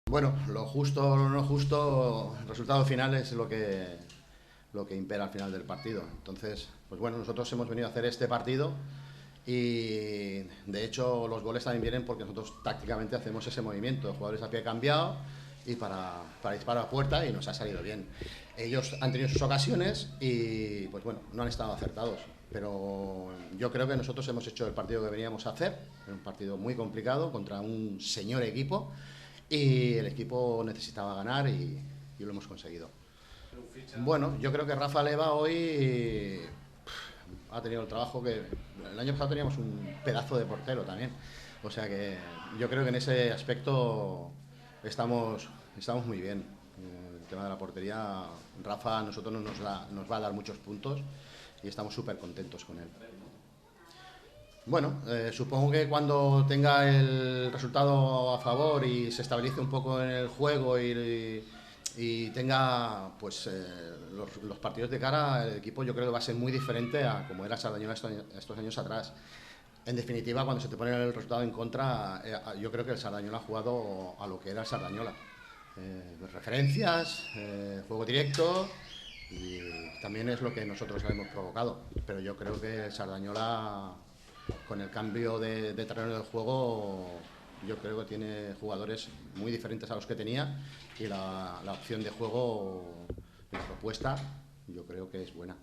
Bueno, lo justo o lo no justo, el resultado final es lo que impera al final del partido. Entonces, pues bueno, nosotros hemos venido a hacer este partido y de hecho los goles también vienen porque nosotros tácticamente hacemos ese movimiento, jugadores a pie cambiado y para disparar a puerta y nos ha salido bien. Ellos han tenido sus ocasiones y pues bueno, no han estado acertados. Pero yo creo que nosotros hemos hecho el partido que veníamos a hacer, un partido muy complicado contra un señor equipo y el equipo necesitaba ganar y lo hemos conseguido. Bueno, yo creo que Rafa Leva hoy ha tenido el trabajo que el año pasado teníamos un pedazo de portero también. O sea que yo creo que en ese aspecto estamos muy bien. El tema de la portería, Rafa a nosotros nos va a dar muchos puntos y estamos súper contentos con él. Bueno, supongo que cuando tenga el resultado a favor y se estabilice un poco en el juego y tenga pues los partidos de cara, el equipo yo creo que va a ser muy diferente a como era Sardañola estos años atrás. En definitiva, cuando se te pone el resultado en contra, yo creo que el Sardañola ha jugado a lo que era el Sardañola. Referencias, juego directo y también es lo que nosotros hemos provocado. Pero yo creo que el Sardañola con el cambio de terreno del juego, yo creo que tiene jugadores muy diferentes a los que tenía y la opción de juego, la propuesta, yo creo que es buena.